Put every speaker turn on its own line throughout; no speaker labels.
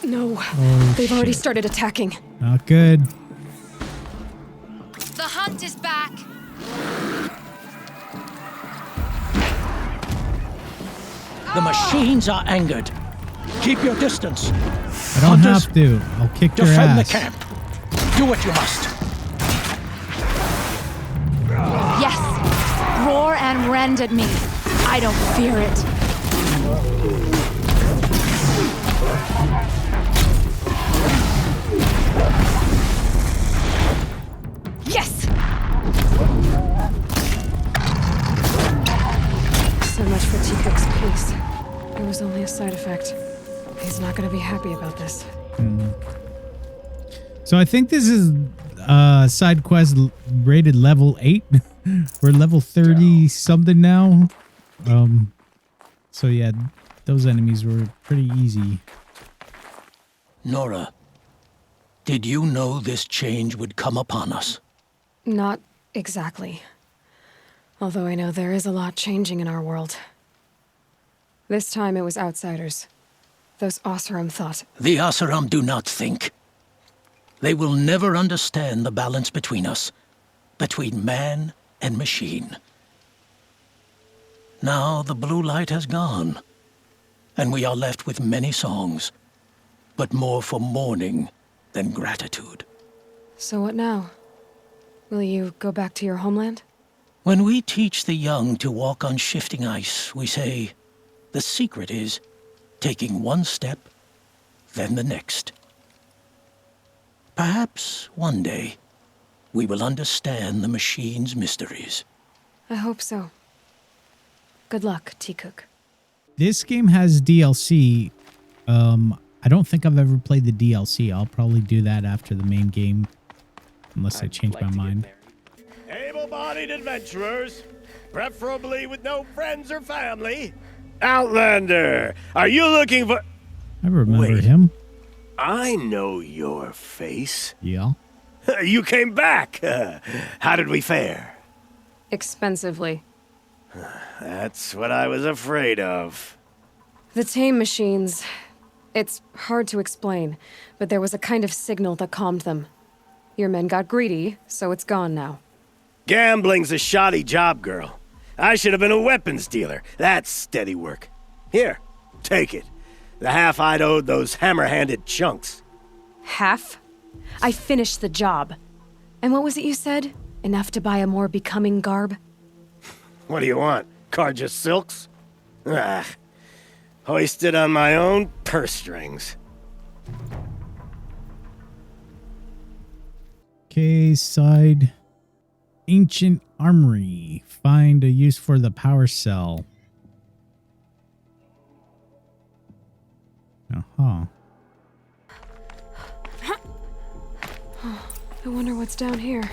No,
Oh,
they've already
shit.
started attacking.
Not good.
The hunt is back.
The machines are angered. Keep your distance.
I don't
Hunters,
have to. I'll kick their
defend
ass.
the camp. Do what you must.
Yes. Roar and rend at me. I don't fear it. Yes!
So much for T-Cook's peace. It was only a side effect. He's not gonna be happy about this.
So I think this is side quest rated level 8. We're level 30 something now. So yeah, those enemies were pretty easy.
Nora, did you know this change would come upon us?
Not exactly. Although I know there is a lot changing in our world. This time it was outsiders. Those Oseram thought.
The Oseram do not think. They will never understand the balance between us, between man and machine. Now the blue light has gone, and we are left with many songs, but more for mourning than gratitude.
So what now? Will you go back to your homeland?
When we teach the young to walk on shifting ice, we say, the secret is taking one step, then the next. Perhaps one day we will understand the machine's mysteries.
I hope so. Good luck, T-Cook.
This game has DLC. I don't think I've ever played the DLC. I'll probably do that after the main game, unless I change my mind.
Able-bodied adventurers, preferably with no friends or family. Outlander, are you looking for...
I remember
Wait.
him.
I know your face.
Yeah.
You came back. How did we fare?
Expensively.
That's what I was afraid of.
The tame machines. It's hard to explain, but there was a kind of signal that calmed them. Your men got greedy, so it's gone now.
Gambling's a shoddy job, girl. I should have been a weapons dealer. That's steady work. Here, take it. The half I'd owed those hammer-handed chunks.
Half? I finished the job. And what was it you said? Enough to buy a more becoming garb?
What do you want? Carja silks? Ah, hoisted on my own purse strings.
Okay, side. Ancient Armory. Find a use for the power cell. Uh-huh.
I wonder what's down here.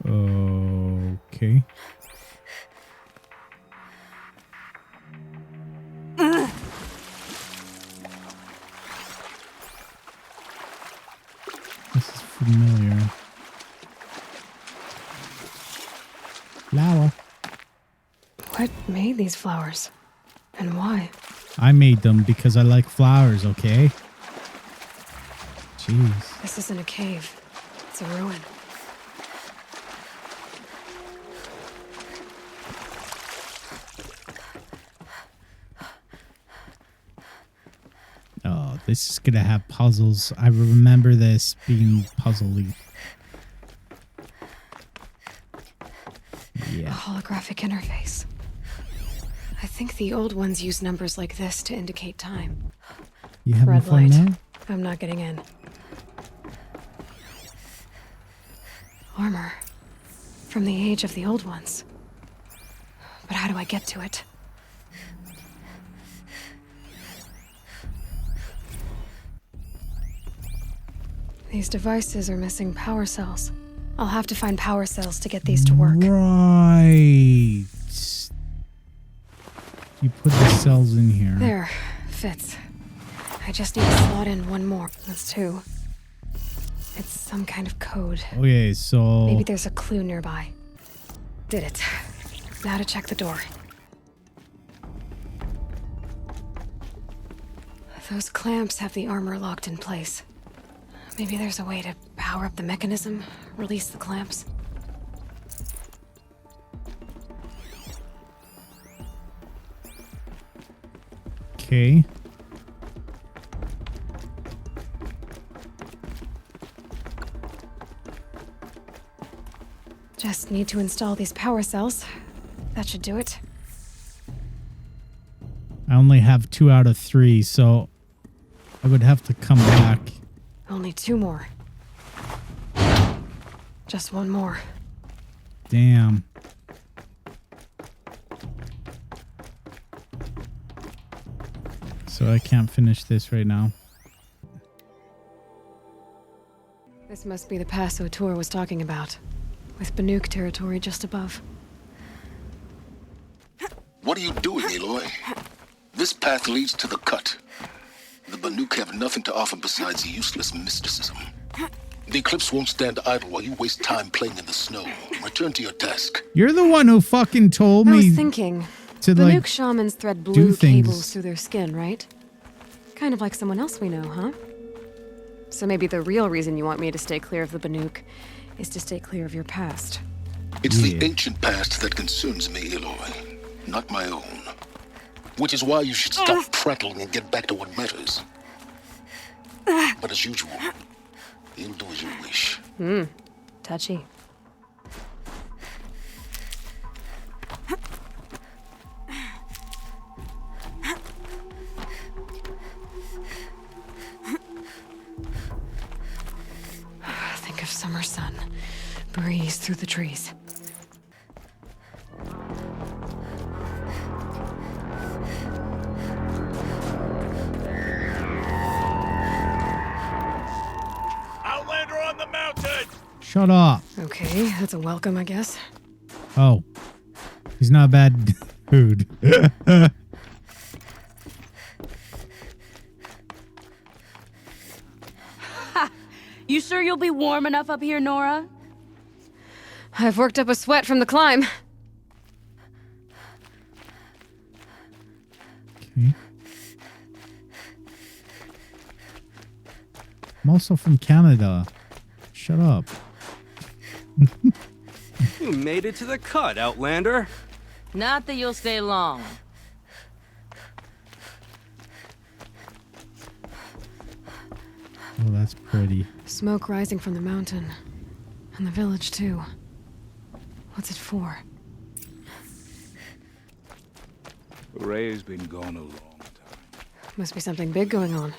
Okay. This is familiar. Flower.
What made these flowers? And why?
I made them because I like flowers, okay? Jeez.
This isn't a cave. It's a ruin.
Oh, this is gonna have puzzles. I remember this being puzzly.
A
Yeah.
holographic interface. I think the old ones use numbers like this to indicate time.
You having
Red
fun
light.
now?
I'm not getting in. Armor. From the age of the old ones. But how do I get to it? These devices are missing power cells. I'll have to find power cells to get these to work.
Right. You put the cells in here.
There. Fits. I just need to slot in one more. That's 2. It's some kind of code.
Okay, so
Maybe there's a clue nearby. Did it. Now to check the door. Those clamps have the armor locked in place. Maybe there's a way to power up the mechanism, release the clamps.
Okay.
Just need to install these power cells. That should do it.
I only have 2 out of 3, so I would have to come back.
Only 2 more. Just 1 more.
Damn. So I can't finish this right now.
This must be the pass O'Toole was talking about, with Banuk territory just above.
What are you doing, Aloy? This path leads to the cut. The Banuk have nothing to offer besides useless mysticism. The Eclipse won't stand idle while you waste time playing in the snow. Return to your task.
You're the one who fucking told
I
me
was thinking,
to
Banuk
like
shamans thread
do
blue
things.
cables through their skin, right? Kind of like someone else we know, huh? So maybe the real reason you want me to stay clear of the Banuk is to stay clear of your past.
It's the ancient past that concerns me, Aloy, not my own. Which is why you should stop prattling and get back to what matters. But as usual, you'll do as you wish.
Touchy. Think of summer sun, breeze through the trees.
Outlander on the mountain!
shut up.
Okay, that's a welcome, I guess.
Oh. He's not bad food.
You sure you'll be warm enough up here, Nora?
I've worked up a sweat from the climb.
Okay. I'm also from Canada. Shut up.
You made it to the cut, Outlander.
Not that you'll stay long.
Oh, that's pretty.
Smoke rising from the mountain. And the village, too. What's it for?
Ray's been gone a long time.
Must be something big going on.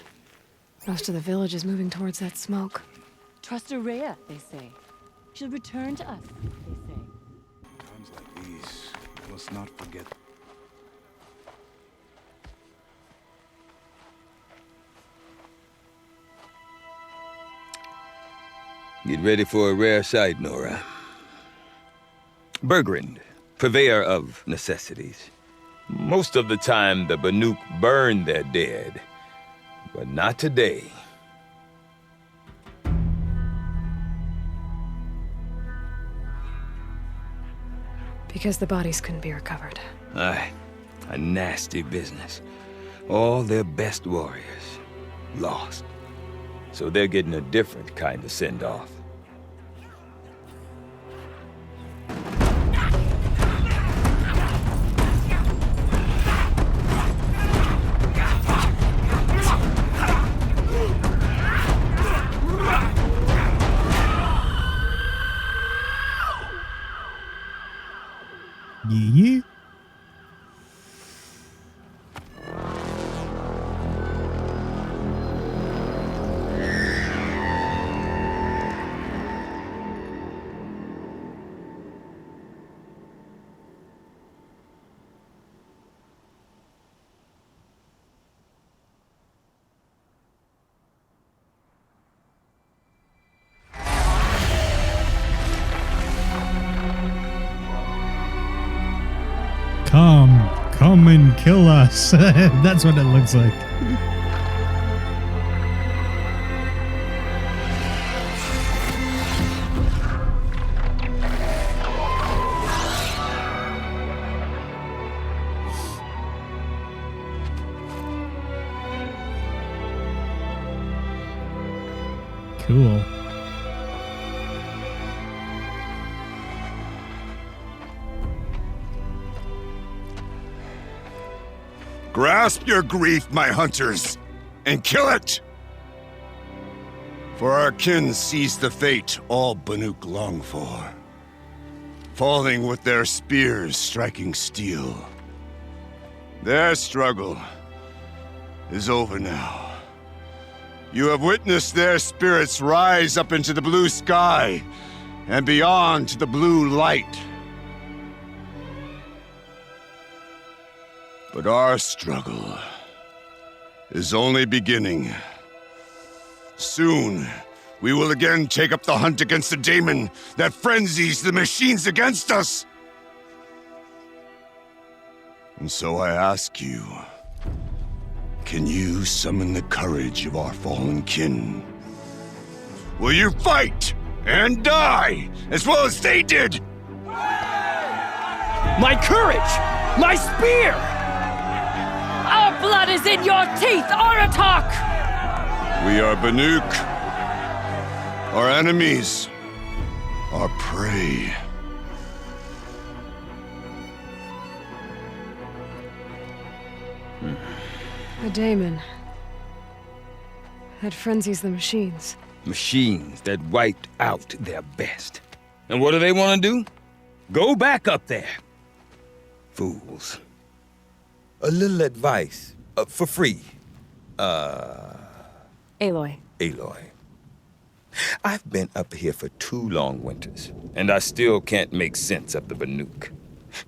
Most of the village is moving towards that smoke.
Trust Araya, they say. She'll return to us, they say.
Times like these, let's not forget.
Get ready for a rare sight, Nora. Bergrand, purveyor of necessities. Most of the time, the Banuk burn their dead, but not today.
Because the bodies couldn't be recovered.
Aye, a nasty business. All their best warriors lost. So they're getting a different kind of send-off.
Yeah. Come and kill us. That's what it looks like. Cool.
Grasp your grief, my hunters, and kill it! For our kin sees the fate all Banuk long for, falling with their spears striking steel. Their struggle is over now. You have witnessed their spirits rise up into the blue sky and beyond to the blue light. But our struggle is only beginning. Soon, we will again take up the hunt against the daemon that frenzies the machines against us. And so I ask you, can you summon the courage of our fallen kin? Will you fight and die as well as they did?
My courage! My spear!
Our blood is in your teeth, Aratak!
We are Banuk. Our enemies are prey.
A daemon that frenzies the machines.
Machines that wiped out their best. And what do they want to do? Go back up there. Fools. A little advice, for free.
Aloy.
Aloy. I've been up here for 2 long winters, and I still can't make sense of the Banuk.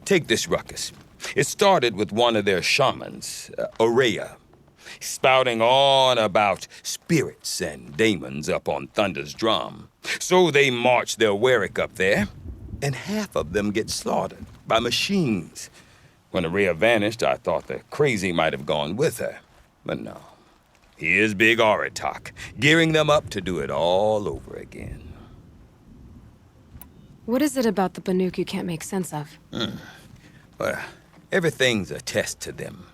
Take this ruckus. It started with one of their shamans, Aurea, spouting on about spirits and daemons up on Thunder's drum. So they march their Warwick up there, and half of them get slaughtered by machines. When Aurea vanished, I thought the crazy might have gone with her, but no. Here's Big Aratak, gearing them up to do it all over again.
What is it about the Banuk you can't make sense of?
Well, everything's a test to them.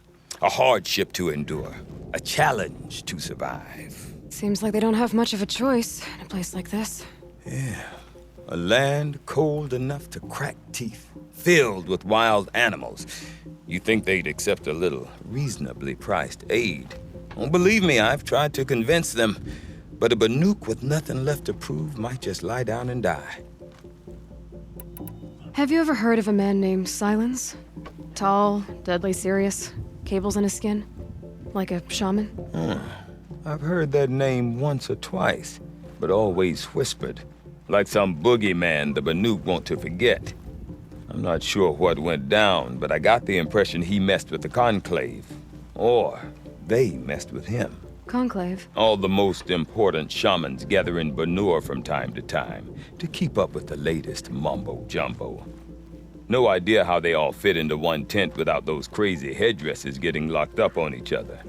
A hardship to endure. A challenge to survive.
Seems like they don't have much of a choice in a place like this.
Yeah. A land cold enough to crack teeth, filled with wild animals. You think they'd accept a little reasonably priced aid. Well, believe me, I've tried to convince them. But a Banuk with nothing left to prove might just lie down and die.
Have you ever heard of a man named Silence? Tall, deadly serious, cables in his skin? Like a shaman?
I've heard that name once or twice, but always whispered. Like some boogeyman the Banuk want to forget. I'm not sure what went down, but I got the impression he messed with the Conclave. Or they messed with him.
Conclave?
All the most important shamans gather in Banur from time to time to keep up with the latest mumbo-jumbo. No idea how they all fit into one tent without those crazy headdresses getting locked up on each other.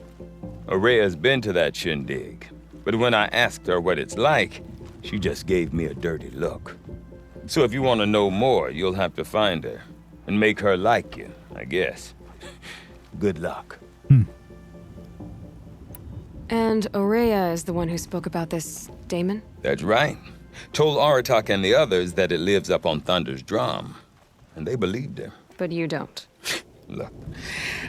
Aurea's been to that shindig, but when I asked her what it's like, she just gave me a dirty look. So if you want to know more, you'll have to find her and make her like you, I guess. Good luck.
And Aurea is the one who spoke about this daemon?
That's right. Told Aratak and the others that it lives up on Thunder's drum. And they believed her.
But you don't.
Look,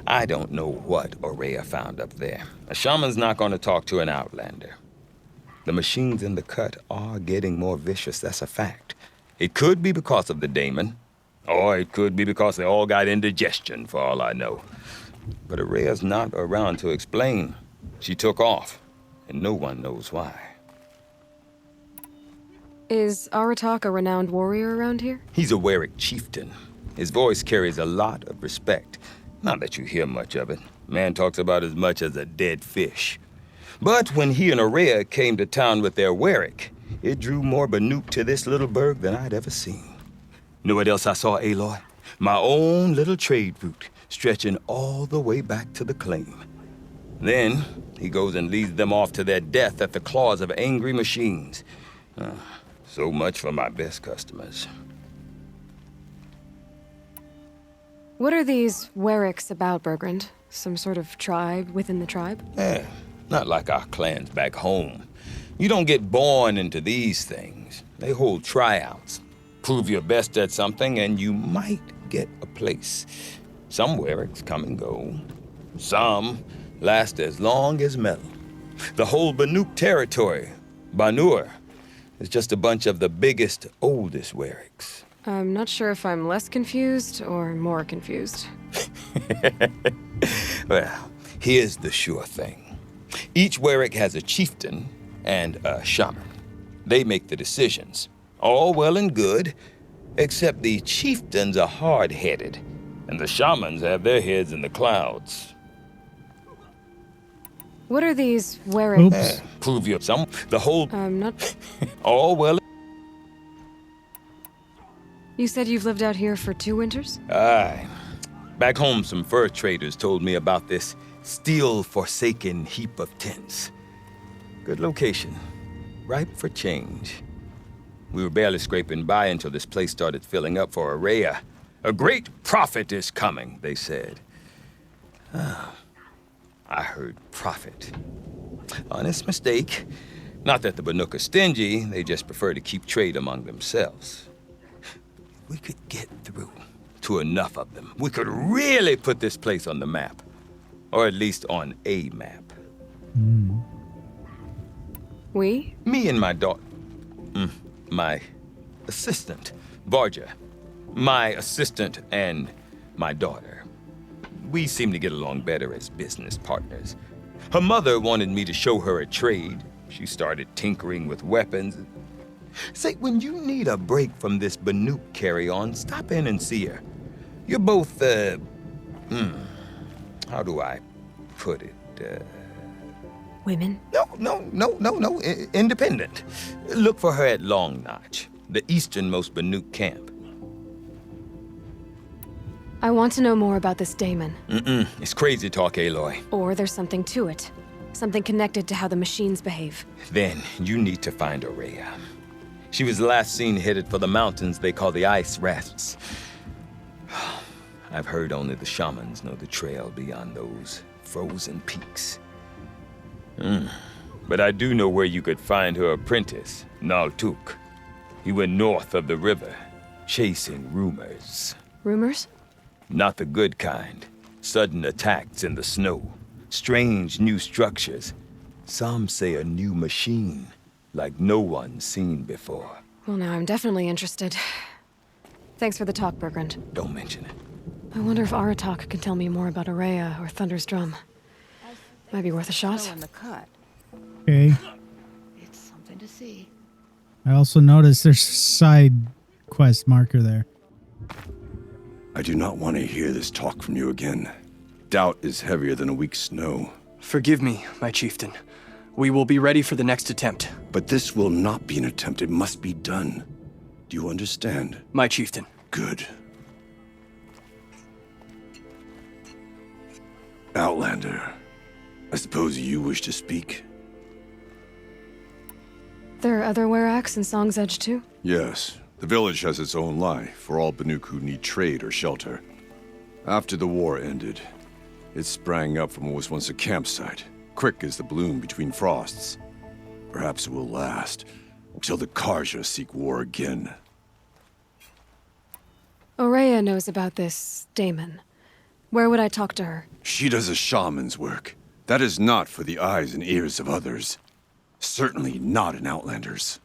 I don't know what Aurea found up there. A shaman's not going to talk to an outlander. The machines in the cut are getting more vicious, that's a fact. It could be because of the daemon, or it could be because they all got indigestion, for all I know. But Aurea's not around to explain. She took off, and no one knows why.
Is Aratak a renowned warrior around here?
He's a Warwick chieftain. His voice carries a lot of respect. Not that you hear much of it. Man talks about as much as a dead fish. But when he and Aurea came to town with their Warwick, it drew more Banuk to this little burg than I'd ever seen. Know what else I saw, Aloy? My own little trade route, stretching all the way back to the claim. Then, he goes and leads them off to their death at the claws of angry machines. So much for my best customers.
What are these Warwicks about, Bergrand? Some sort of tribe within the tribe?
Not like our clans back home. You don't get born into these things. They hold tryouts. Prove your best at something, and you might get a place. Some Wericks come and go. Some last as long as metal. The whole Banuk territory, Banur, is just a bunch of the biggest, oldest Wericks.
I'm not sure if I'm less confused or more confused.
Well, here's the sure thing. Each Werick has a chieftain and a shaman. They make the decisions. All well and good, except the chieftains are hard-headed, and the shamans have their heads in the clouds.
What are these Wericks?
Oops.
Prove you some. The whole.
I'm not...
All well.
You said you've lived out here for 2 winters?
Aye. Back home, some fur traders told me about this steel-forsaken heap of tents. Good location. Ripe for change. We were barely scraping by until this place started filling up for Araya. A great prophet is coming, they said. I heard prophet. Honest mistake. Not that the Banuk are stingy, they just prefer to keep trade among themselves. We could get through to enough of them. We could really put this place on the map. Or at least on a map.
We?
Me and my daughter. My assistant, Varja. My assistant and my daughter. We seem to get along better as business partners. Her mother wanted me to show her a trade. She started tinkering with weapons. Say, when you need a break from this Banuk carry-on, stop in and see her. You're both, how do I put it?
Women?
No. Independent. Look for her at Long Notch, the easternmost Banuk camp.
I want to know more about this daemon.
It's crazy talk, Aloy.
Or there's something to it. Something connected to how the machines behave.
Then you need to find Araya. She was last seen headed for the mountains they call the Ice Rafts. I've heard only the shamans know the trail beyond those frozen peaks. But I do know where you could find her apprentice, Naltuk. He went north of the river, chasing rumors.
Rumors?
Not the good kind. Sudden attacks in the snow. Strange new structures. Some say a new machine, like no one's seen before.
Well, now I'm definitely interested. Thanks for the talk, Bergrand.
Don't mention it.
I wonder if Aratak can tell me more about Araya or Thunder's Drum. Might be worth a shot.
In the cut.
Okay.
It's something to see.
I also noticed there's a side quest marker there.
I do not want to hear this talk from you again. Doubt is heavier than a week's snow.
Forgive me, my chieftain. We will be ready for the next attempt.
But this will not be an attempt. It must be done. Do you understand?
My chieftain.
Good. Outlander, I suppose you wish to speak?
There are other Weraks in Song's Edge too?
Yes. The village has its own life for all Banuk who need trade or shelter. After the war ended, it sprang up from what was once a campsite, quick as the bloom between frosts. Perhaps it will last, until the Karja seek war again.
Araya knows about this daemon. Where would I talk to her?
She does a shaman's work. That is not for the eyes and ears of others. Certainly not an Outlander's.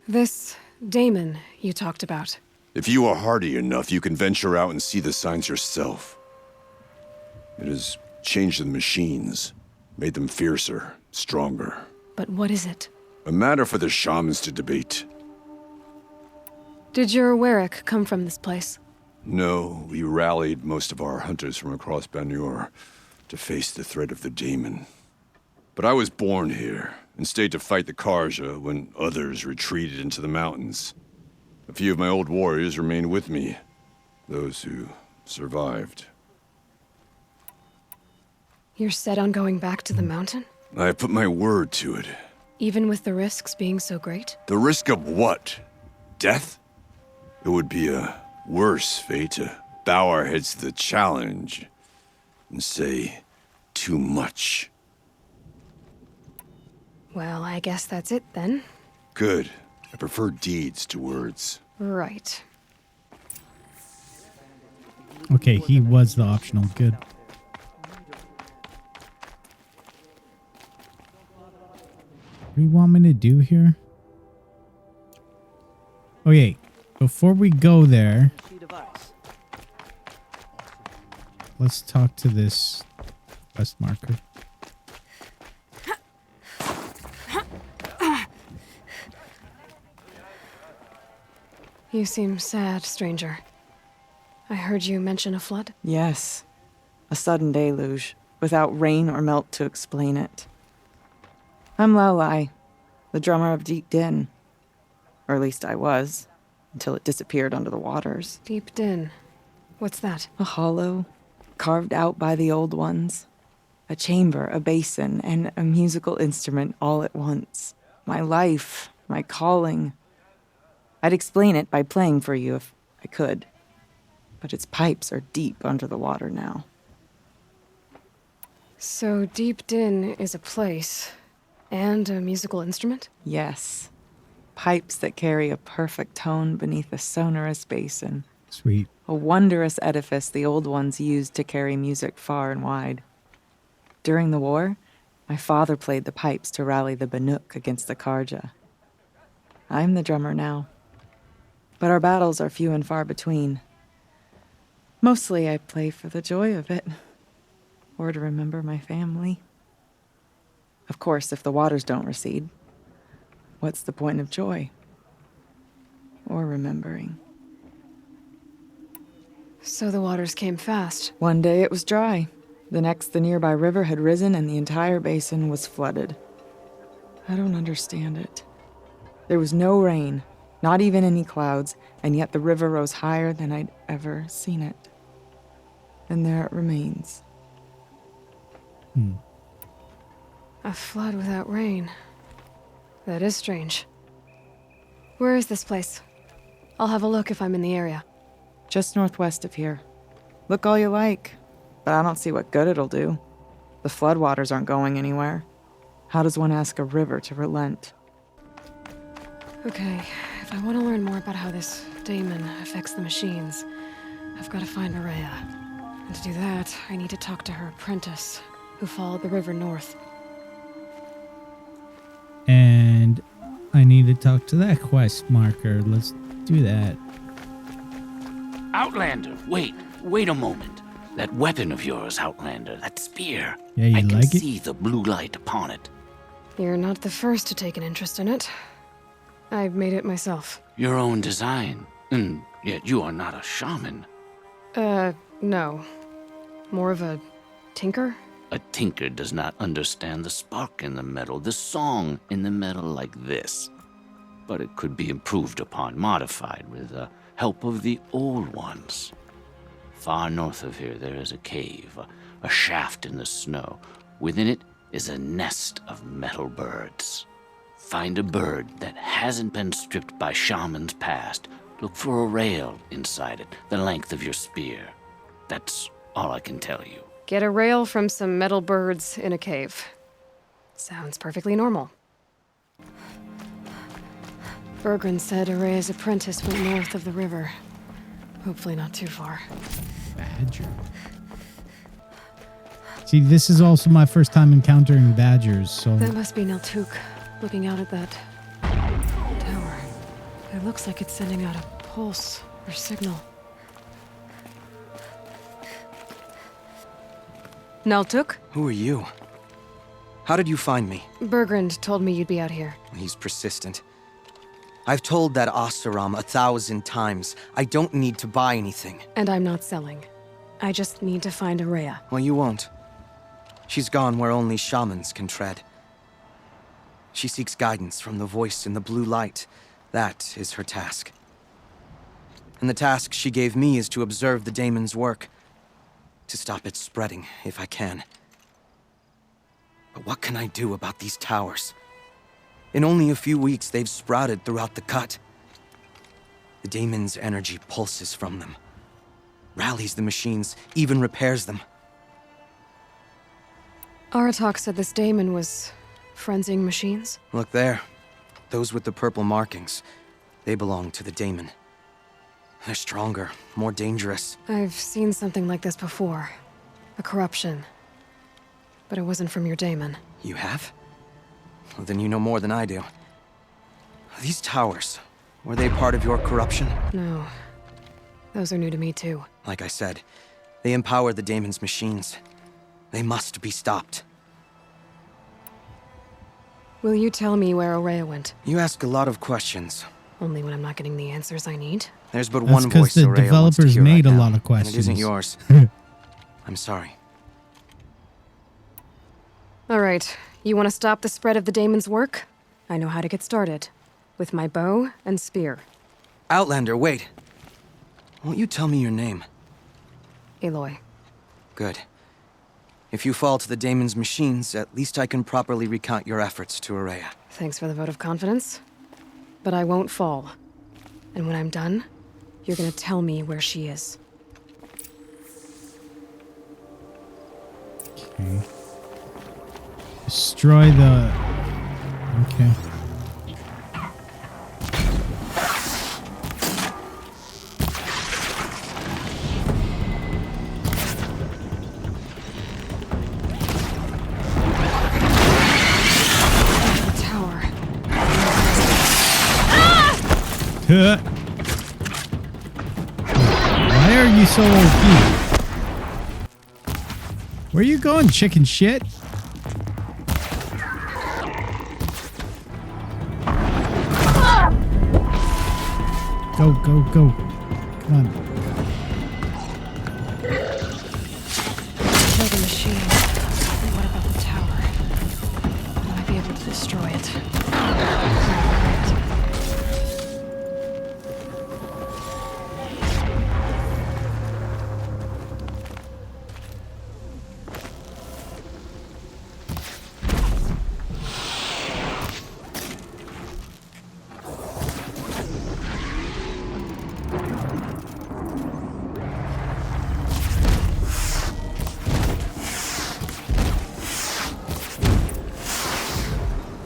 This daemon you talked about.
If you are hardy enough, you can venture out and see the signs yourself. It has changed the machines, made them fiercer, stronger.
But what is it?
A matter for the shamans to debate.
Did your Werik come from this place?
No, we rallied most of our hunters from across Banur to face the threat of the daemon. But I was born here, and stayed to fight the Karja when others retreated into the mountains. A few of my old warriors remained with me, those who survived.
You're set on going back to the mountain?
I have put my word to it.
Even with the risks being so great?
The risk of what? Death? It would be a worse fate to bow our heads to the challenge and say, too much.
Well, I guess that's it then.
Good. I prefer deeds to words.
Right.
Okay, he was the optional. Good. What do you want me to do here? Okay, before we go there, let's talk to this quest marker.
You seem sad, stranger. I heard you mention a flood?
Yes. A sudden deluge, without rain or melt to explain it. I'm Laolai, the drummer of Deep Din. Or at least I was, until it disappeared under the waters.
Deep Din. What's that?
A hollow, carved out by the old ones. A chamber, a basin, and a musical instrument all at once. My life, my calling. I'd explain it by playing for you if I could. But its pipes are deep under the water now.
So Deep Din is a place and a musical instrument?
Yes. Pipes that carry a perfect tone beneath a sonorous basin.
Sweet.
A wondrous edifice the old ones used to carry music far and wide. During the war, my father played the pipes to rally the Banuk against the Karja. I'm the drummer now. But our battles are few and far between. Mostly I play for the joy of it. Or to remember my family. Of course, if the waters don't recede, what's the point of joy? Or remembering?
So the waters came fast.
One day it was dry. The next, the nearby river had risen and the entire basin was flooded. I don't understand it. There was no rain, not even any clouds, and yet the river rose higher than I'd ever seen it. And there it remains.
A flood without rain. That is strange. Where is this place? I'll have a look if I'm in the area.
Just northwest of here. Look all you like, but I don't see what good it'll do. The floodwaters aren't going anywhere. How does one ask a river to relent?
Okay, if I want to learn more about how this daemon affects the machines, I've got to find Maria. And to do that, I need to talk to her apprentice, who followed the river north.
And I need to talk to that quest marker. Let's do that.
Outlander, wait a moment. That weapon of yours, Outlander, that spear.
Yeah, you
I can
like it?
see the blue light upon it.
You're not the first to take an interest in it. I made it myself.
Your own design. And yet you are not a shaman.
No. More of a tinker?
A tinker does not understand the spark in the metal, the song in the metal like this. But it could be improved upon, modified with the help of the old ones. Far north of here there is a cave, a shaft in the snow. Within it is a nest of metal birds. Find a bird that hasn't been stripped by shamans past. Look for a rail inside it, the length of your spear. That's all I can tell you.
Get a rail from some metal birds in a cave. Sounds perfectly normal. Bergren said Araya's apprentice went north of the river. Hopefully not too far.
Badger. See, this is also my first time encountering badgers, so...
That must be Neltuk, looking out at that tower. It looks like it's sending out a pulse or signal. Neltuk?
Who are you? How did you find me?
Bergrand told me you'd be out here.
He's persistent. I've told that Oseram 1,000 times. I don't need to buy anything.
And I'm not selling. I just need to find Araya.
Well, you won't. She's gone where only shamans can tread. She seeks guidance from the voice in the blue light. That is her task. And the task she gave me is to observe the daemon's work. To stop it spreading, if I can. But what can I do about these towers? In only a few weeks, they've sprouted throughout the cut. The daemon's energy pulses from them. Rallies the machines, even repairs them.
Aratak said this daemon was Frenzying machines?
Look there. Those with the purple markings. They belong to the daemon. They're stronger, more dangerous.
I've seen something like this before. A corruption. But it wasn't from your daemon.
You have? Well, then you know more than I do. These towers, were they part of your corruption?
No. Those are new to me, too.
Like I said, they empower the daemon's machines. They must be stopped.
Will you tell me where Aurea went?
You ask a lot of questions.
Only when I'm not getting the answers I need?
There's but
That's
one voice
the
Aurea wants to
developers
hear
made
right
a
now,
lot of
and it isn't
questions.
yours. I'm sorry.
All right. You want to stop the spread of the daemon's work? I know how to get started. With my bow and spear.
Outlander, wait. Won't you tell me your name?
Aloy.
Good. If you fall to the daemon's machines, at least I can properly recount your efforts to Aurea.
Thanks for the vote of confidence. But I won't fall. And when I'm done, you're gonna tell me where she is.
Okay. Destroy the... Okay.
The tower.
Why are you so OP? Where you going, chicken shit? Go, go, go. Come on.
Kill the machine. And what about the tower? I might be able to destroy it.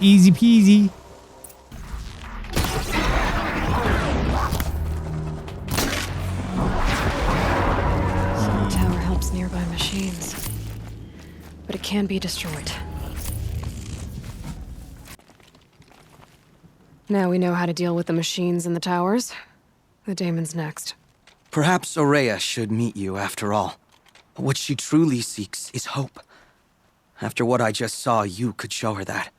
Easy peasy.
So the tower helps nearby machines. But it can be destroyed. Now we know how to deal with the machines and the towers. The daemon's next.
Perhaps Aurea should meet you after all. What she truly seeks is hope. After what I just saw, you could show her that.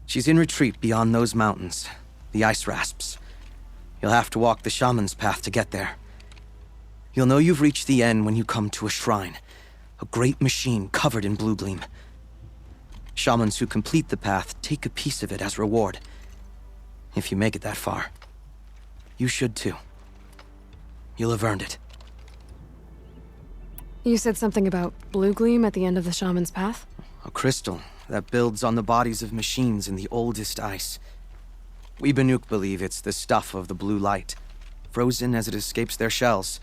She's in retreat beyond those mountains, the ice rasps. You'll have to walk the shaman's path to get there. You'll know you've reached the end when you come to a shrine, a great machine covered in blue gleam. Shamans who complete the path take a piece of it as reward. If you make it that far, you should too. You'll have earned it.
You said something about blue gleam at the end of the shaman's path?
A crystal that builds on the bodies of machines in the oldest ice. We Banuk believe it's the stuff of the blue light, frozen as it escapes their shells.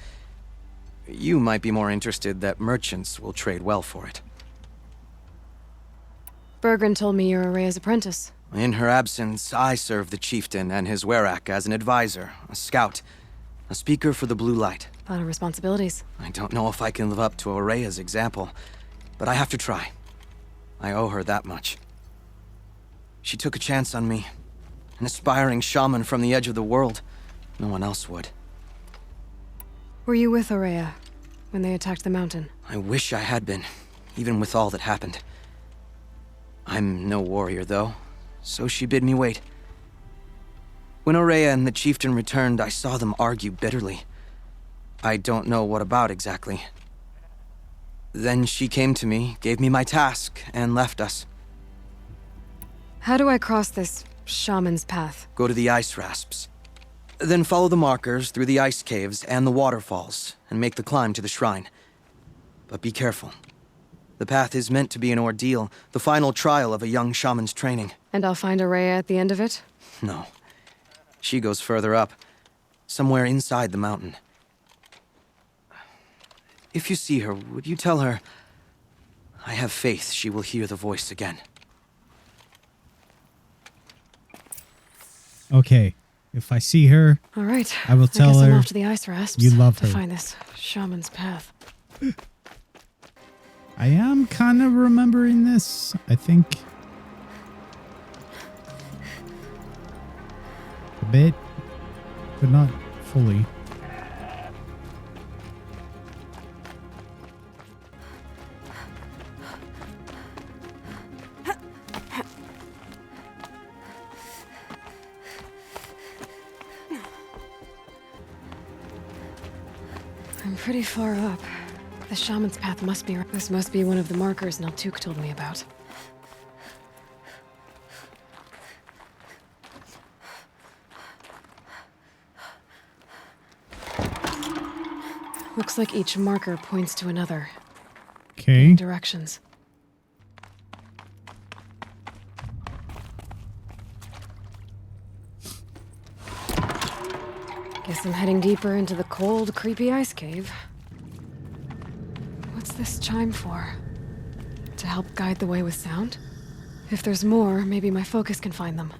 You might be more interested that merchants will trade well for it.
Bergren told me you're Aurea's apprentice.
In her absence, I serve the chieftain and his werak as an advisor, a scout, a speaker for the blue light.
A lot of responsibilities.
I don't know if I can live up to Aurea's example, but I have to try. I owe her that much. She took a chance on me. An aspiring shaman from the edge of the world. No one else would.
Were you with Aurea when they attacked the mountain?
I wish I had been, even with all that happened. I'm no warrior, though, so she bid me wait. When Aurea and the chieftain returned, I saw them argue bitterly. I don't know what about exactly. Then she came to me, gave me my task, and left us.
How do I cross this shaman's path?
Go to the ice rasps. Then follow the markers through the ice caves and the waterfalls, and make the climb to the shrine. But be careful. The path is meant to be an ordeal, the final trial of a young shaman's training.
And I'll find Aurea at the end of it?
No. She goes further up, somewhere inside the mountain. If you see her, would you tell her, I have faith she will hear the voice again.
Okay. If I see her,
All right.
I will tell
guess I'm
her
off to the ice rasps
you love
to
her.
find this shaman's path.
I am kind of remembering this, I think. A bit, but not fully.
I'm pretty far up. The shaman's path must be... This must be one of the markers Naltuk told me about. Looks like each marker points to another.
Okay.
Directions. Guess I'm heading deeper into the cold, creepy ice cave. What's this chime for? To help guide the way with sound? If there's more, maybe my focus can find them.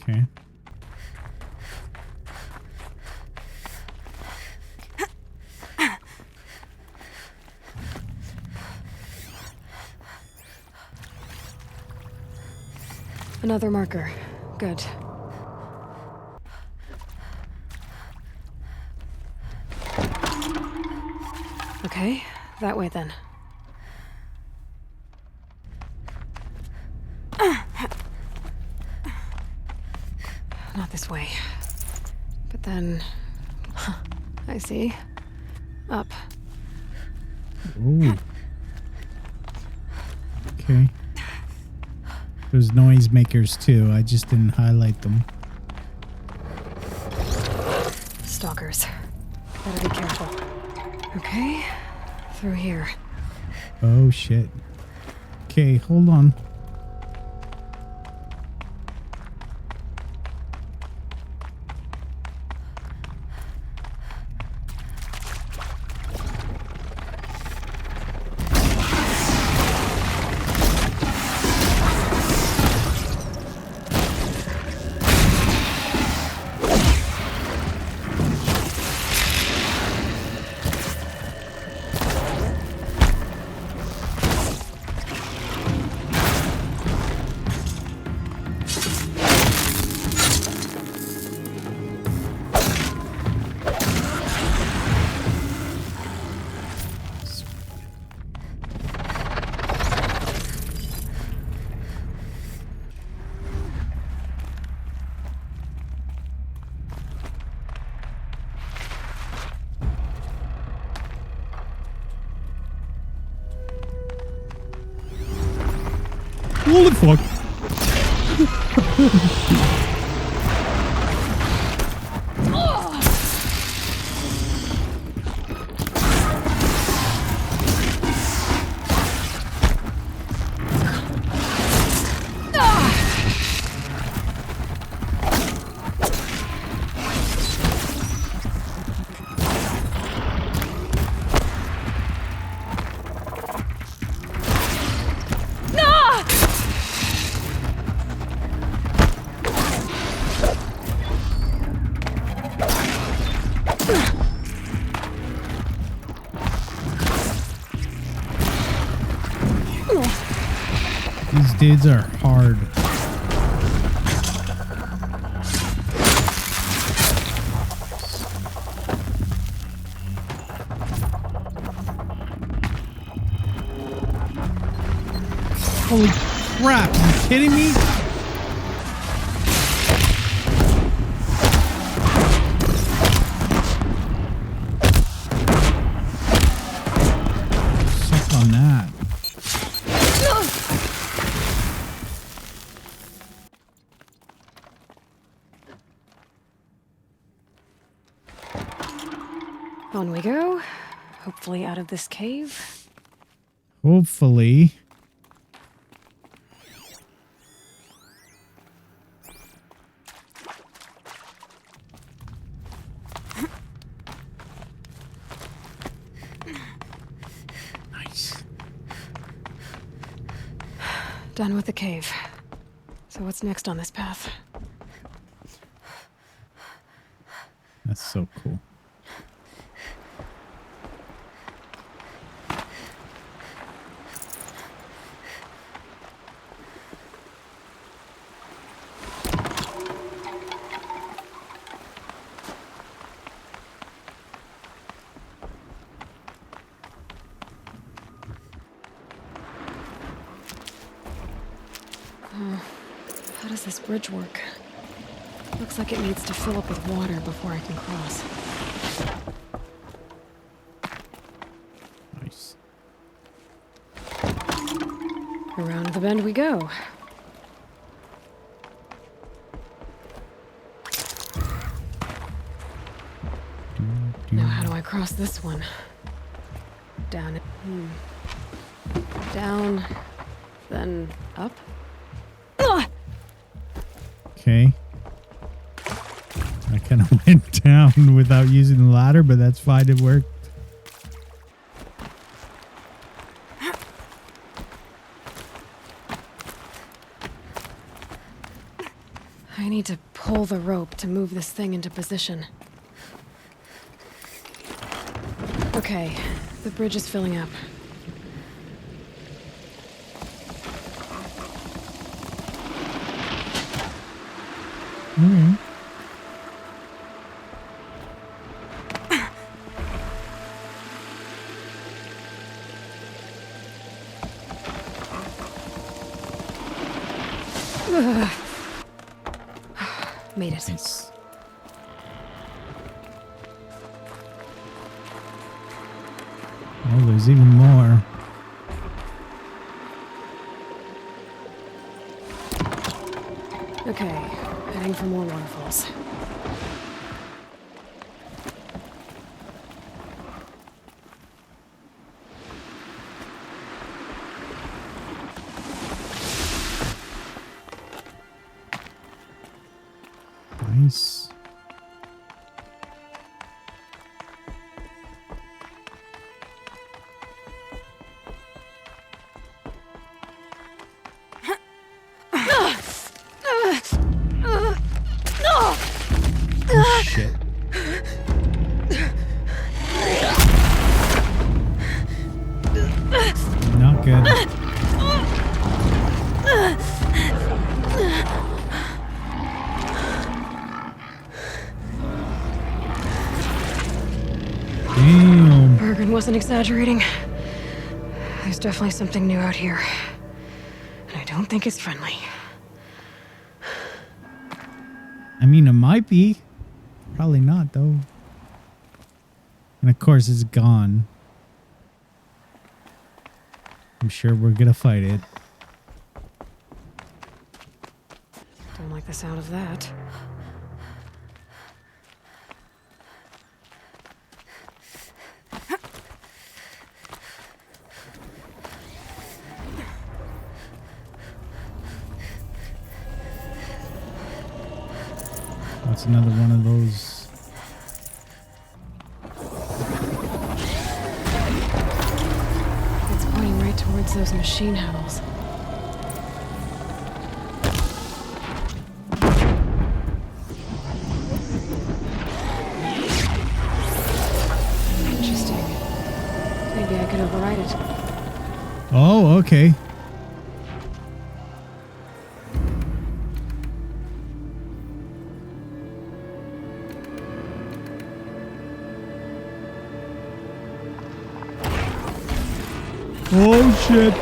Okay.
Another marker. Good. Okay, that way then. Not this way. But then... I see. Up.
Ooh. Okay. There's noisemakers too. I just didn't highlight them.
Stalkers. Better be careful. Okay, through here.
Oh shit. Okay, hold on. Holy fuck. These dudes are hard. Holy crap, are you kidding me? Suck on that.
On we go. Hopefully out of this cave.
Hopefully. Nice.
Done with the cave. So what's next on this path?
That's so cool.
How does this bridge work? Looks like it needs to fill up with water before I can cross.
Nice.
Around the bend we go. Now how do I cross this one? Down. Down. Then up?
Okay. I kind of went down without using the ladder, but that's fine. It worked.
I need to pull the rope to move this thing into position. Okay, the bridge is filling up.
Okay.
Made it.
Nice. Oh, there's even more.
Okay, heading for more waterfalls.
Nice. Oh, shit. Not good. Damn.
Bergen wasn't exaggerating. There's definitely something new out here. And I don't think it's friendly.
I mean, it might be. Probably not, though. And of course, it's gone. I'm sure we're gonna fight it.
Don't like the sound of that.
That's another one of those.
It's pointing right towards those machine holes. Interesting. Maybe I could override it.
Oh, okay. Oh, shit.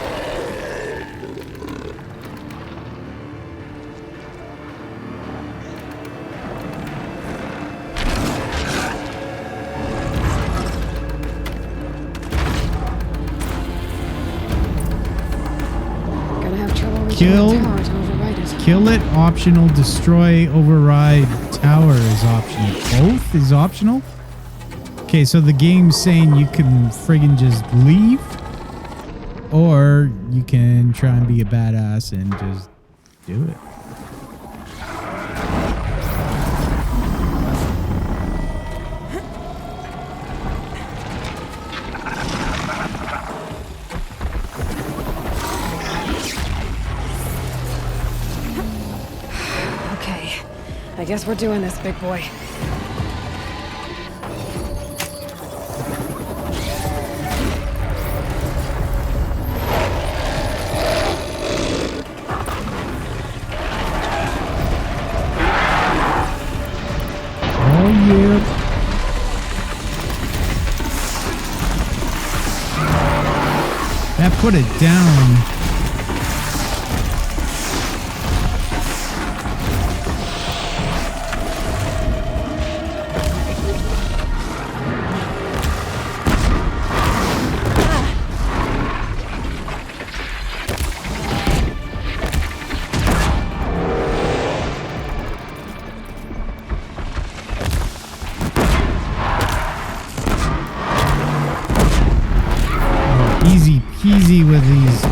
Gonna have trouble reaching
Kill.
the tower to override it.
Kill it, optional. Destroy, override, tower is optional. Both is optional? Okay, so the game's saying you can friggin' just leave. Or you can try and be a badass and just do it.
I guess we're doing this, big boy.
Oh yeah. That put it down. Easy peasy with these.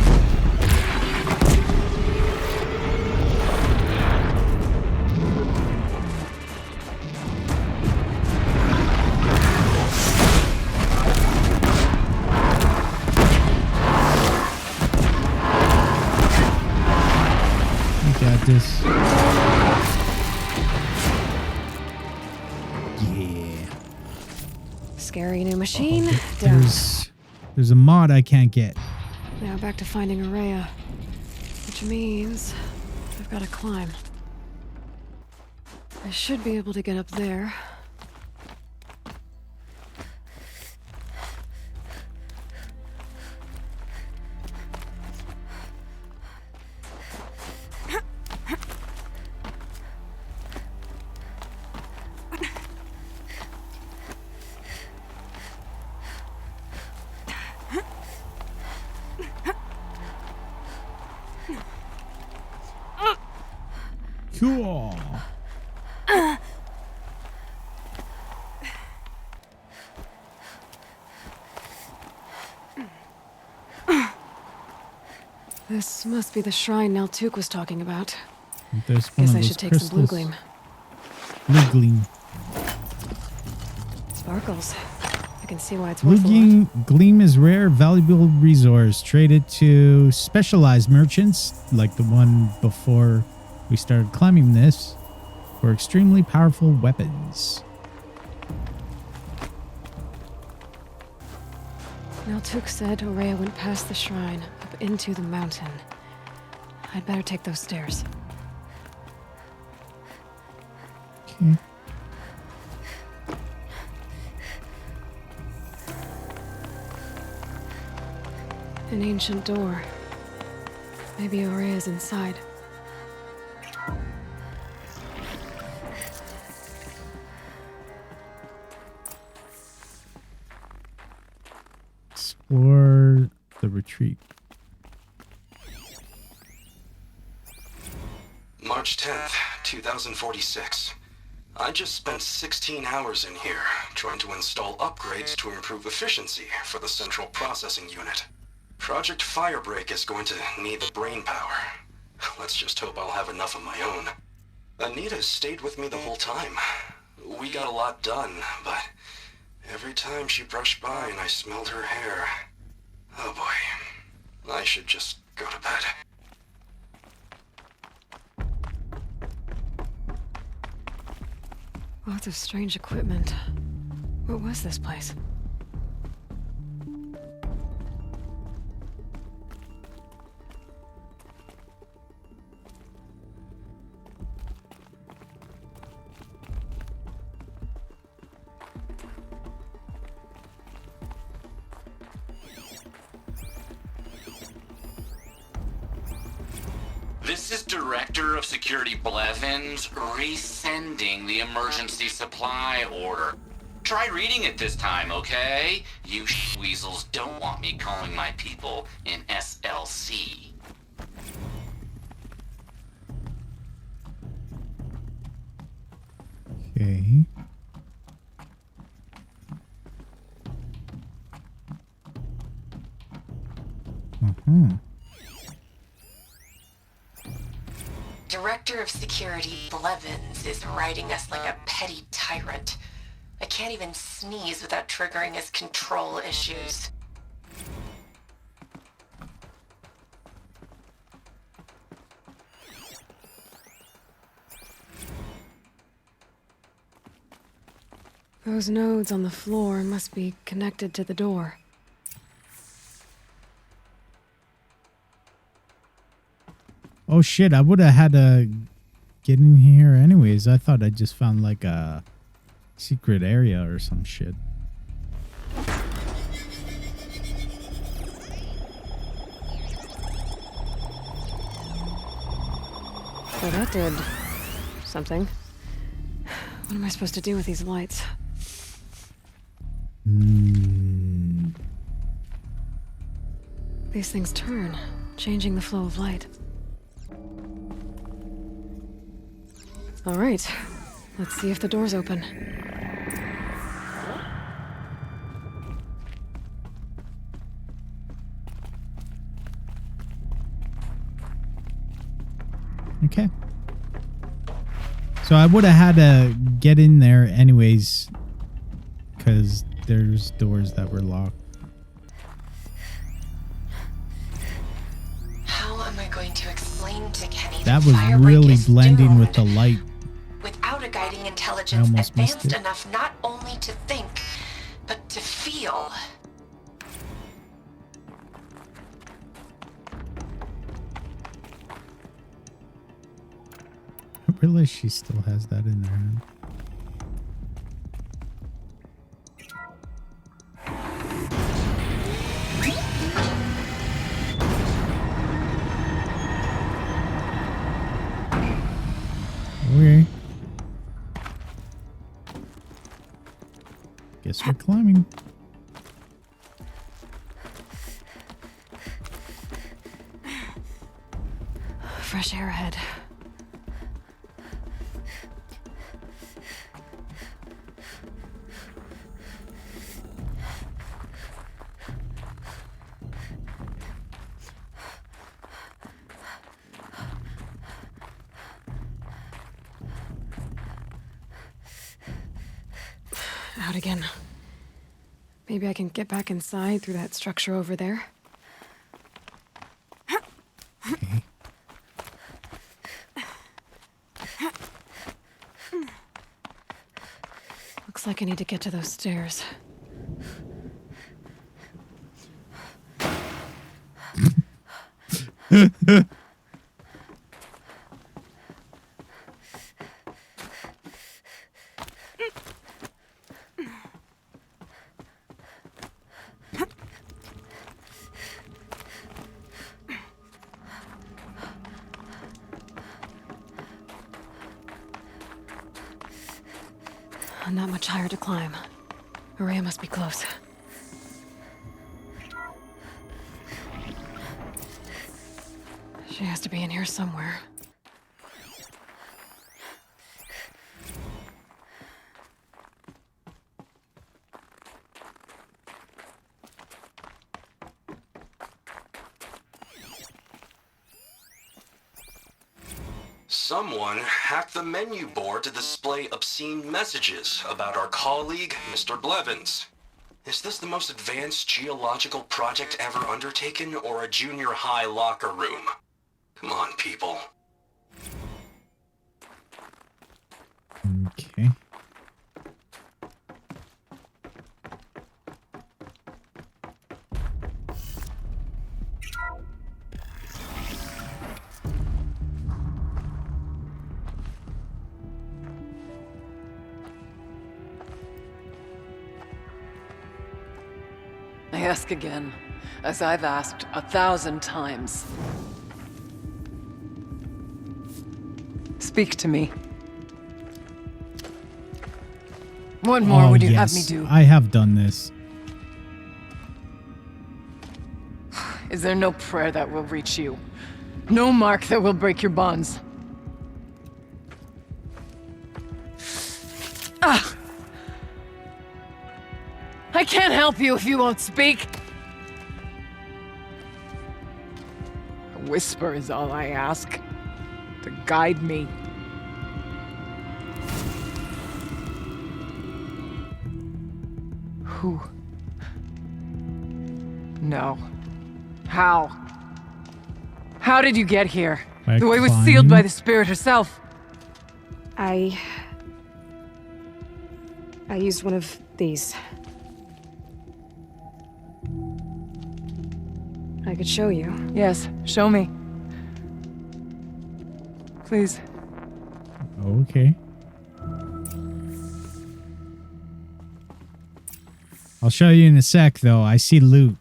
You got this. Yeah.
Scary new machine. Down.
There's a mod I can't get.
Now back to finding Araya. Which means I've got to climb. I should be able to get up there.
Cool.
This must be the shrine Neltuk was talking about.
There's one
Guess
of
I
those
should take some blue
crystals.
gleam.
Blue gleam.
Sparkles. I can see why it's
Blue
worth a lot.
gleam is rare, valuable resource traded to specialized merchants, like the one before we started climbing this, for extremely powerful weapons.
Neltuk said Aurea went past the shrine, up into the mountain. I'd better take those stairs.
Okay.
An ancient door. Maybe Aurea's inside.
Explore the retreat.
March 10th, 2046. I just spent 16 hours in here, trying to install upgrades to improve efficiency for the central processing unit. Project Firebreak is going to need the brain power. Let's just hope I'll have enough of my own. Anita stayed with me the whole time. We got a lot done, but every time she brushed by and I smelled her hair... Oh boy. I should just go to bed.
Lots of strange equipment. What was this place?
This is Director of Security Blevins resending the emergency supply order. Try reading it this time, okay? You weasels don't want me calling my people in SLC.
Okay.
Director of Security Blevins is riding us like a petty tyrant. I can't even sneeze without triggering his control issues.
Those nodes on the floor must be connected to the door.
Oh shit, I would have had to get in here anyways. I thought I just found like a secret area or some shit.
So that did something. What am I supposed to do with these lights? These things turn, changing the flow of light. All right, let's see if the door's open.
Okay. So I would have had to get in there anyways, because there's doors that were locked.
How am I going to explain to Kenny
That
that
was
firebreak
really
is
blending
doomed
with the light.
without a guiding intelligence
almost missed
advanced
it.
enough not only to think, but to feel?
I realize she still has that in there. Okay. Guess we're climbing.
Fresh air ahead. Out again. Maybe I can get back inside through that structure over there.
Okay.
Looks like I need to get to those stairs. Not much higher to climb. Maria must be close. She has to be in here somewhere.
Someone hacked the menu board to display obscene messages about our colleague, Mr. Blevins. Is this the most advanced geological project ever undertaken, or a junior high locker room? Come on, people.
Okay.
I ask again, as I've asked 1,000 times. Speak to me. What more would you have me do?
I have done this.
Is there no prayer that will reach you? No mark that will break your bonds? Ah! I can't help you if you won't speak. A whisper is all I ask. To guide me. Who? No. How? How did you get here?
By
The way was
climbing?
sealed by the spirit herself.
I I used one of these. I could show you.
Yes, show me. Please.
Okay. I'll show you in a sec, though. I see loot.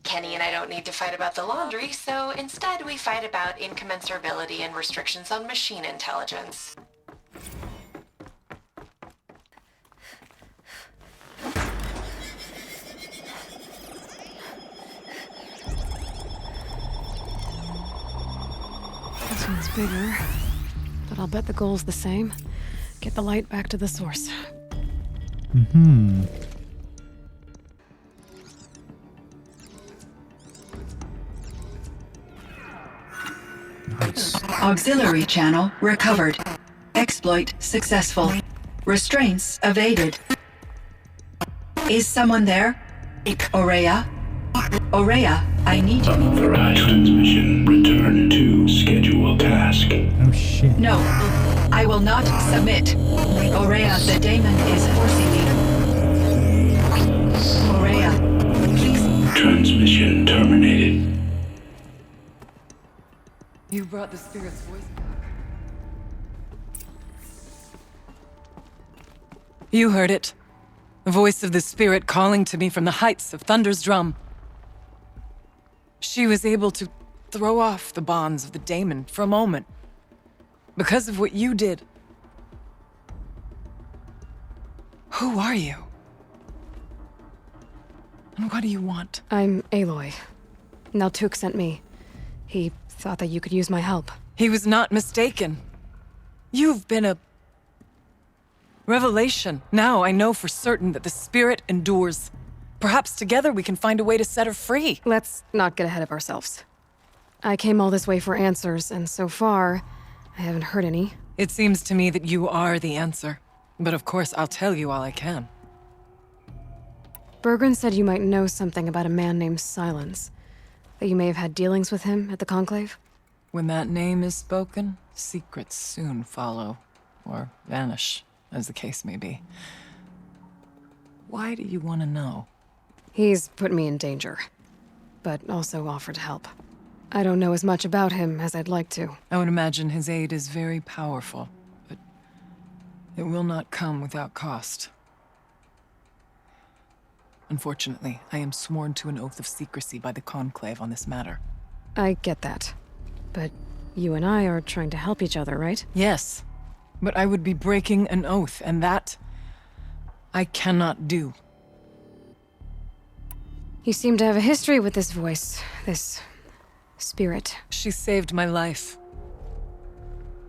Kenny and I don't need to fight about the laundry, so instead we fight about incommensurability and restrictions on machine intelligence.
This one's bigger, but I'll bet the goal's the same. Get the light back to the source.
Mm-hmm. Nice.
Auxiliary channel recovered. Exploit successful. Restraints evaded. Is someone there? Aurea? Aurea, I need you.
Unauthorized transmission. Return to scheduled task.
Oh shit.
No, I will not submit. Aurea, the daemon is forcing me. Aurea, please.
Transmission terminated.
You brought the spirit's voice back. You heard it. The voice of the spirit calling to me from the heights of Thunder's drum. She was able to throw off the bonds of the daemon for a moment. Because of what you did. Who are you? And what do you want?
I'm Aloy. Naltuk sent me. He thought that you could use my help.
He was not mistaken. You've been a revelation. Now I know for certain that the spirit endures. Perhaps together we can find a way to set her free.
Let's not get ahead of ourselves. I came all this way for answers, and so far, I haven't heard any.
It seems to me that you are the answer. But of course, I'll tell you all I can.
Bergren said you might know something about a man named Silence. That you may have had dealings with him at the Conclave?
When that name is spoken, secrets soon follow. Or vanish, as the case may be. Why do you want to know?
He's put me in danger, but also offered help. I don't know as much about him as I'd like to.
I would imagine his aid is very powerful, but it will not come without cost. Unfortunately, I am sworn to an oath of secrecy by the Conclave on this matter.
I get that. But you and I are trying to help each other, right?
Yes, but I would be breaking an oath, and that I cannot do.
You seem to have a history with this voice, this spirit.
She saved my life.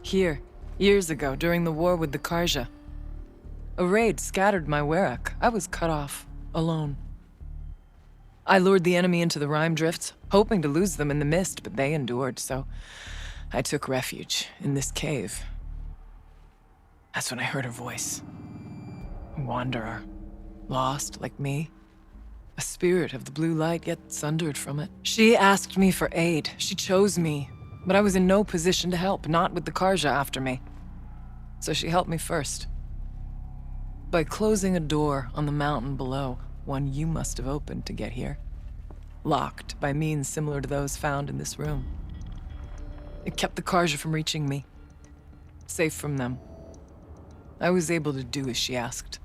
Here, years ago, during the war with the Karja. A raid scattered my Werak. I was cut off, alone. I lured the enemy into the Rime Drifts, hoping to lose them in the mist, but they endured, so I took refuge in this cave. That's when I heard her voice. A wanderer, lost like me. A spirit of the blue light, yet sundered from it. She asked me for aid. She chose me, but I was in no position to help, not with the Karja after me. So she helped me first. By closing a door on the mountain below, one you must have opened to get here. Locked by means similar to those found in this room. It kept the Karja from reaching me. Safe from them. I was able to do as she asked.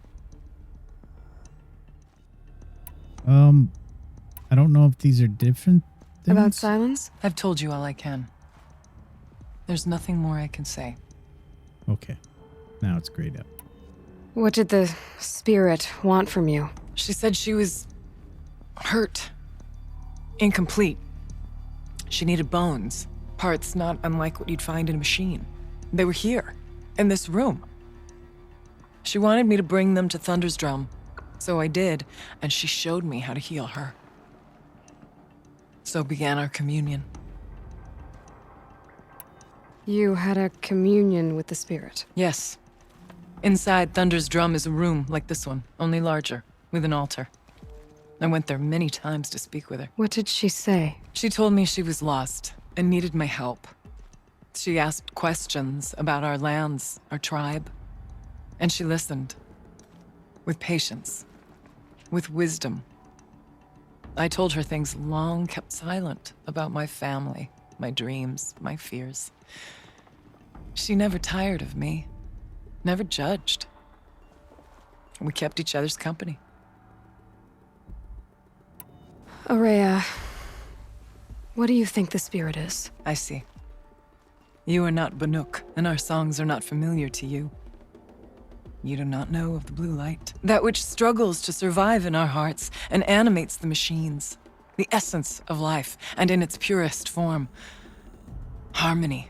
I don't know if these are different things.
About Silence?
I've told you all I can. There's nothing more I can say.
Okay. Now it's grayed up.
What did the spirit want from you?
She said she was hurt. Incomplete. She needed bones. Parts not unlike what you'd find in a machine. They were here, in this room. She wanted me to bring them to Thunder's drum. So I did, and she showed me how to heal her. So began our communion.
You had a communion with the spirit?
Yes. Inside Thunder's drum is a room like this one, only larger, with an altar. I went there many times to speak with her.
What did she say?
She told me she was lost and needed my help. She asked questions about our lands, our tribe, and she listened. With patience, with wisdom. I told her things long kept silent about my family, my dreams, my fears. She never tired of me, never judged. We kept each other's company.
Aurea, what do you think the spirit is?
I see. You are not Banuk, and our songs are not familiar to you. You do not know of the blue light, that which struggles to survive in our hearts and animates the machines, the essence of life, and in its purest form, harmony.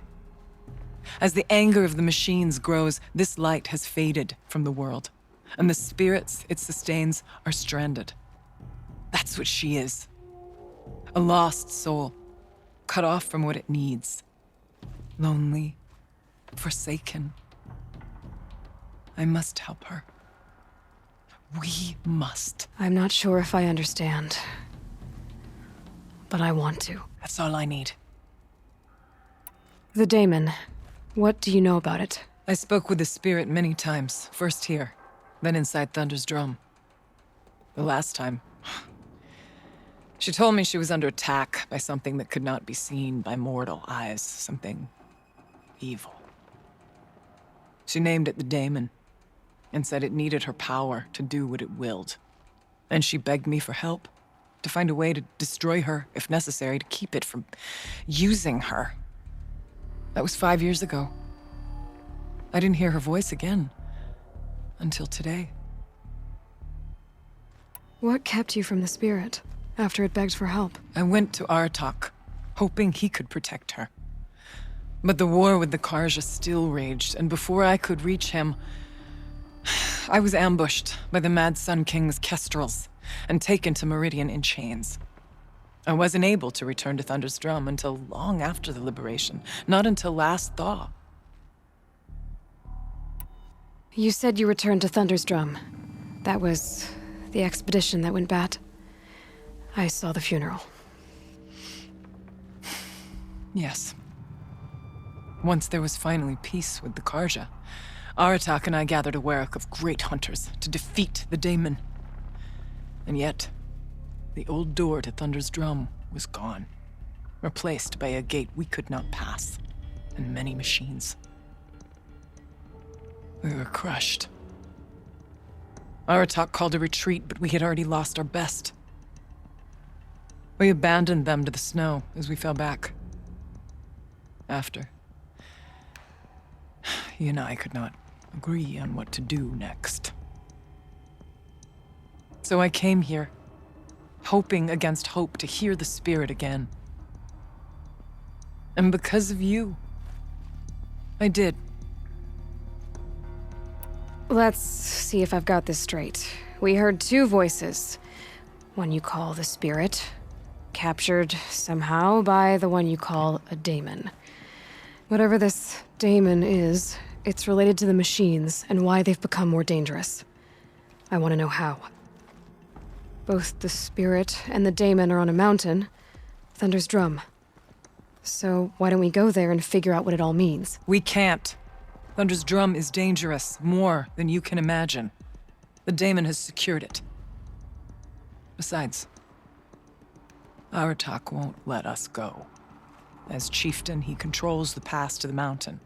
As the anger of the machines grows, this light has faded from the world, and the spirits it sustains are stranded. That's what she is. A lost soul, cut off from what it needs. Lonely, forsaken. I must help her. We must.
I'm not sure if I understand, but I want to.
That's all I need.
The daemon. What do you know about it?
I spoke with the spirit many times, first here, then inside Thunder's drum. The last time, she told me she was under attack by something that could not be seen by mortal eyes, something evil. She named it the daemon, and said it needed her power to do what it willed. And she begged me for help, to find a way to destroy her, if necessary, to keep it from using her. That was 5 years ago. I didn't hear her voice again until today.
What kept you from the spirit after it begged for help?
I went to Aratak, hoping he could protect her. But the war with the Karja still raged, and before I could reach him, I was ambushed by the Mad Sun King's kestrels and taken to Meridian in chains. I wasn't able to return to Thunder's Drum until long after the liberation, not until last thaw.
You said you returned to Thunder's Drum. That was the expedition that went bad. I saw the funeral.
Yes. Once there was finally peace with the Karja, Aratak and I gathered a Werak of great hunters to defeat the daemon. And yet, the old door to Thunder's Drum was gone, replaced by a gate we could not pass, and many machines. We were crushed. Aratak called a retreat, but we had already lost our best. We abandoned them to the snow as we fell back. After, he and I could not agree on what to do next. So I came here, hoping against hope to hear the spirit again. And because of you, I did.
Let's see if I've got this straight. We heard two voices. One you call the spirit, captured somehow by the one you call a daemon. Whatever this daemon is, it's related to the machines and why they've become more dangerous. I want to know how. Both the spirit and the daemon are on a mountain, Thunder's Drum. So why don't we go there and figure out what it all means?
We can't. Thunder's Drum is dangerous, more than you can imagine. The daemon has secured it. Besides, Aratak won't let us go. As chieftain, he controls the pass to the mountain,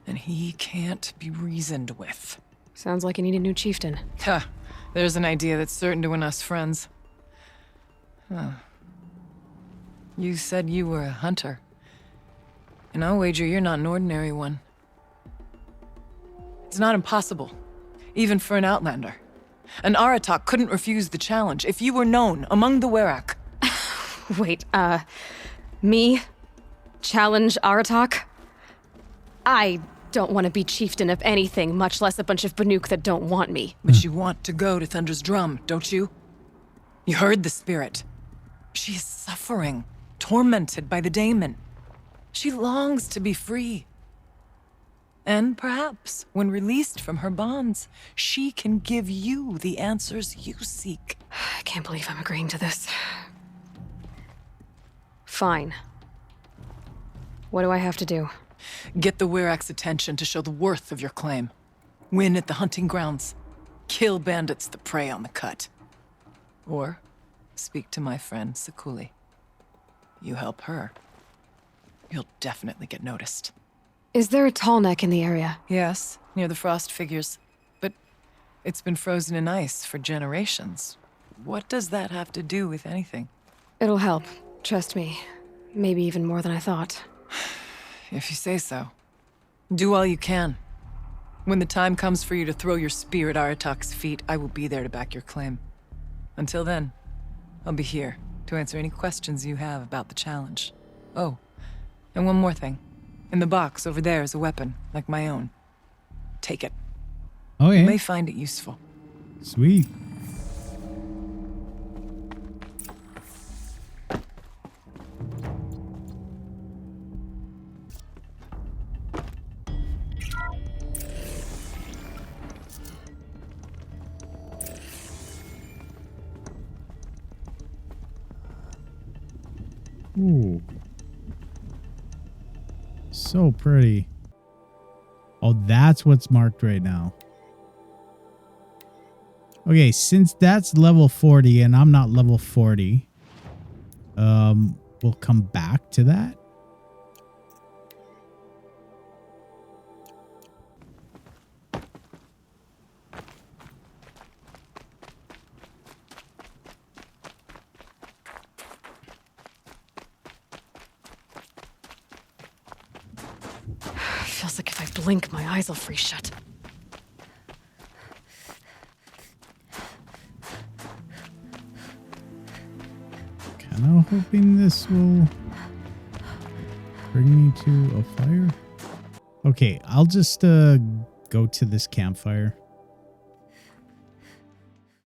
and he can't be reasoned with.
Sounds like you need a new chieftain.
Huh. There's an idea that's certain to win us friends. Huh. You said you were a hunter. And I'll wager you're not an ordinary one. It's not impossible, even for an outlander. And Aratak couldn't refuse the challenge if you were known among the Werak.
Wait, me? Challenge Aratak? I don't want to be chieftain of anything, much less a bunch of Banuk that don't want me.
But you want to go to Thunder's Drum, don't you? You heard the spirit. She is suffering, tormented by the daemon. She longs to be free. And perhaps, when released from her bonds, she can give you the answers you seek.
I can't believe I'm agreeing to this. Fine. What do I have to do?
Get the Werak's attention to show the worth of your claim. Win at the hunting grounds. Kill bandits that prey on the cut. Or speak to my friend Sakuli. You help her, you'll definitely get noticed.
Is there a tall neck in the area?
Yes, near the frost figures. But it's been frozen in ice for generations. What does that have to do with anything?
It'll help. Trust me. Maybe even more than I thought.
If you say so. Do all you can. When the time comes for you to throw your spear at Aratak's feet, I will be there to back your claim. Until then, I'll be here to answer any questions you have about the challenge. Oh, and one more thing. In the box over there is a weapon, like my own. Take it.
Oh, yeah?
You may find it useful.
Sweet. Ooh. So pretty. Oh, that's what's marked right now. Okay, since that's level 40 and I'm not level 40, we'll come back to that.
Feels like if I blink, my eyes will freeze shut.
Kinda hoping this will bring me to a fire. Okay, I'll just go to this campfire.